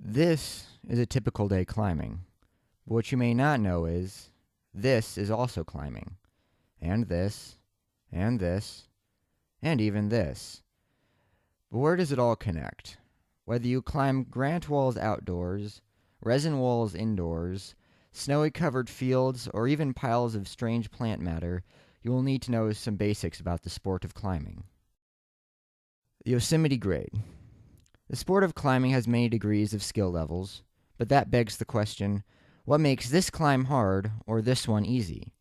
This is a typical day climbing. But what you may not know is this is also climbing. And this, and this, and even this. But where does it all connect? Whether you climb granite walls outdoors, resin walls indoors, snowy covered fields, or even piles of strange plant matter, you will need to know some basics about the sport of climbing. The Yosemite grade. The sport of climbing has many degrees of skill levels, but that begs the question, what makes this climb hard or this one easy?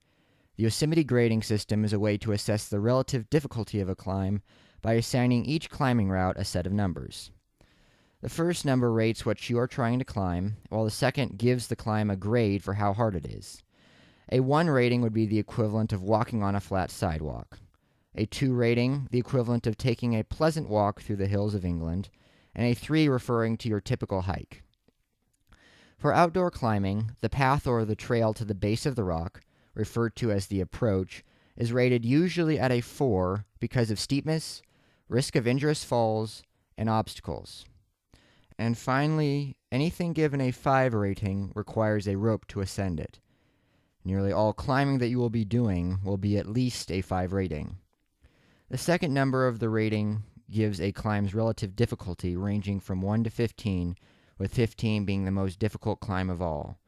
The Yosemite grading system is a way to assess the relative difficulty of a climb by assigning each climbing route a set of numbers. The first number rates what you are trying to climb, while the second gives the climb a grade for how hard it is. A 1 rating would be the equivalent of walking on a flat sidewalk. A 2 rating, the equivalent of taking a pleasant walk through the hills of England, and a 3 referring to your typical hike. For outdoor climbing, the path or the trail to the base of the rock, referred to as the approach, is rated usually at a 4 because of steepness, risk of injurious falls, and obstacles. And finally, anything given a 5 rating requires a rope to ascend it. Nearly all climbing that you will be doing will be at least a 5 rating. The second number of the rating gives a climb's relative difficulty ranging from 1 to 15, with 15 being the most difficult climb of all.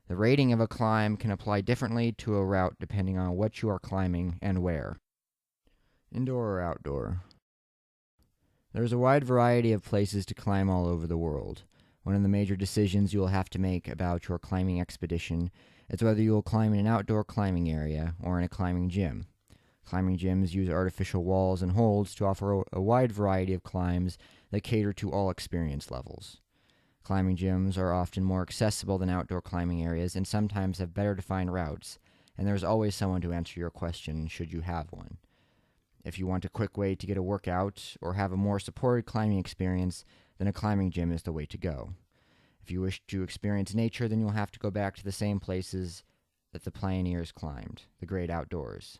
The rating of a climb can apply differently to a route depending on what you are climbing and where. Indoor or outdoor? There's a wide variety of places to climb all over the world. One of the major decisions you will have to make about your climbing expedition is whether you will climb in an outdoor climbing area or in a climbing gym. Climbing gyms use artificial walls and holds to offer a wide variety of climbs that cater to all experience levels. Climbing gyms are often more accessible than outdoor climbing areas and sometimes have better defined routes, and there's always someone to answer your question should you have one. If you want a quick way to get a workout or have a more supported climbing experience, then a climbing gym is the way to go. If you wish to experience nature, then you'll have to go back to the same places that the pioneers climbed, the great outdoors.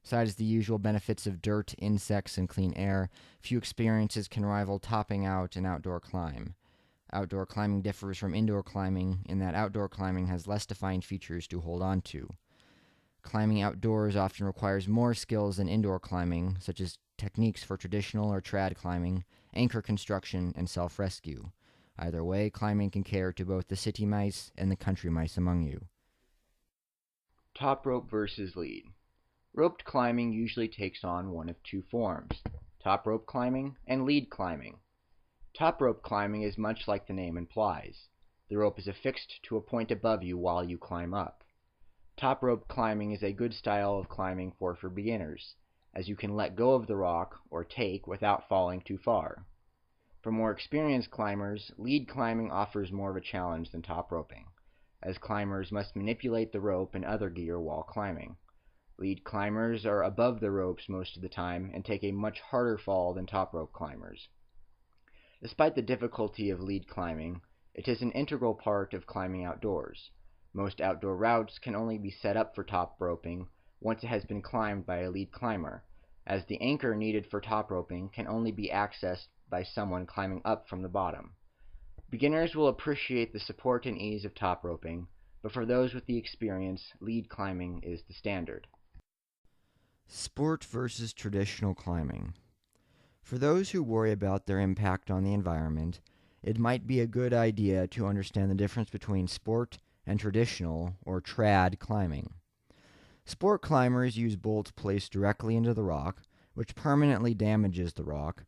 Besides the usual benefits of dirt, insects, and clean air, few experiences can rival topping out an outdoor climb. Outdoor climbing differs from indoor climbing in that outdoor climbing has less defined features to hold on to. Climbing outdoors often requires more skills than indoor climbing, such as techniques for traditional or trad climbing, anchor construction, and self-rescue. Either way, climbing can cater to both the city mice and the country mice among you. Top rope versus lead. Roped climbing usually takes on one of two forms, top rope climbing and lead climbing. Top rope climbing is much like the name implies. The rope is affixed to a point above you while you climb up. Top rope climbing is a good style of climbing for beginners, as you can let go of the rock or take without falling too far. For more experienced climbers, lead climbing offers more of a challenge than top roping, as climbers must manipulate the rope and other gear while climbing. Lead climbers are above the ropes most of the time and take a much harder fall than top rope climbers. Despite the difficulty of lead climbing, it is an integral part of climbing outdoors. Most outdoor routes can only be set up for top roping once it has been climbed by a lead climber, as the anchor needed for top roping can only be accessed by someone climbing up from the bottom. Beginners will appreciate the support and ease of top roping, but for those with the experience, lead climbing is the standard. Sport versus traditional climbing. For those who worry about their impact on the environment, it might be a good idea to understand the difference between sport and traditional, or trad, climbing. Sport climbers use bolts placed directly into the rock, which permanently damages the rock,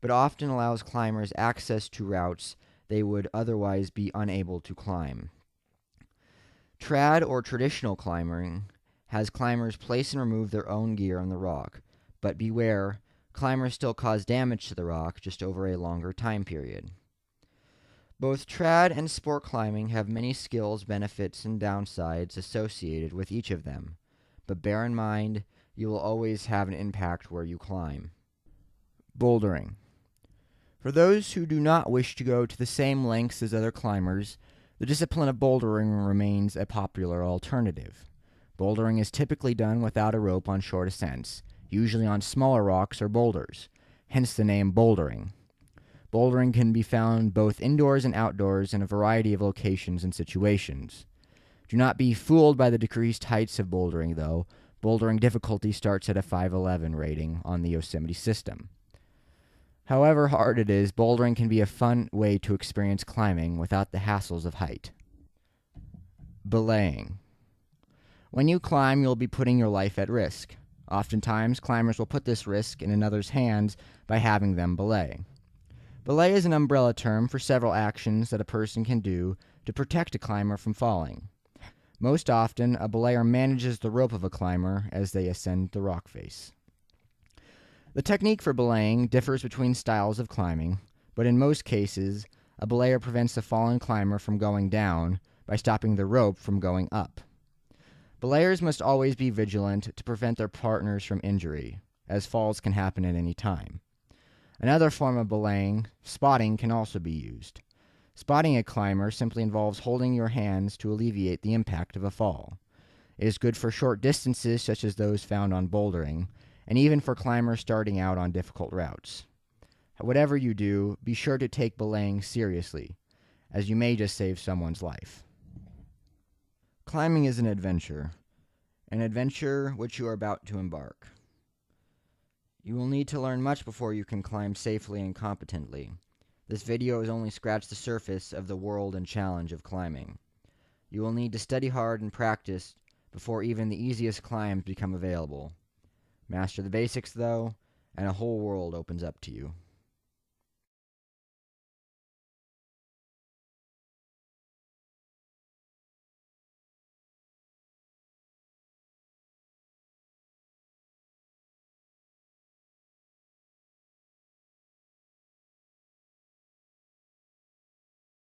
but often allows climbers access to routes they would otherwise be unable to climb. Trad, or traditional climbing, has climbers place and remove their own gear on the rock, but beware, climbers still cause damage to the rock just over a longer time period. Both trad and sport climbing have many skills, benefits, and downsides associated with each of them, but bear in mind you will always have an impact where you climb. Bouldering. For those who do not wish to go to the same lengths as other climbers, the discipline of bouldering remains a popular alternative. Bouldering is typically done without a rope on short ascents, usually on smaller rocks or boulders, hence the name bouldering. Bouldering can be found both indoors and outdoors in a variety of locations and situations. Do not be fooled by the decreased heights of bouldering, though. Bouldering difficulty starts at a 511 rating on the Yosemite system. However hard it is, bouldering can be a fun way to experience climbing without the hassles of height. Belaying. When you climb, you'll be putting your life at risk. Oftentimes, climbers will put this risk in another's hands by having them belay. Belay is an umbrella term for several actions that a person can do to protect a climber from falling. Most often, a belayer manages the rope of a climber as they ascend the rock face. The technique for belaying differs between styles of climbing, but in most cases, a belayer prevents the fallen climber from going down by stopping the rope from going up. Belayers must always be vigilant to prevent their partners from injury, as falls can happen at any time. Another form of belaying, spotting, can also be used. Spotting a climber simply involves holding your hands to alleviate the impact of a fall. It is good for short distances such as those found on bouldering, and even for climbers starting out on difficult routes. Whatever you do, be sure to take belaying seriously, as you may just save someone's life. Climbing is an adventure which you are about to embark. You will need to learn much before you can climb safely and competently. This video has only scratched the surface of the world and challenge of climbing. You will need to study hard and practice before even the easiest climbs become available. Master the basics, though, and a whole world opens up to you.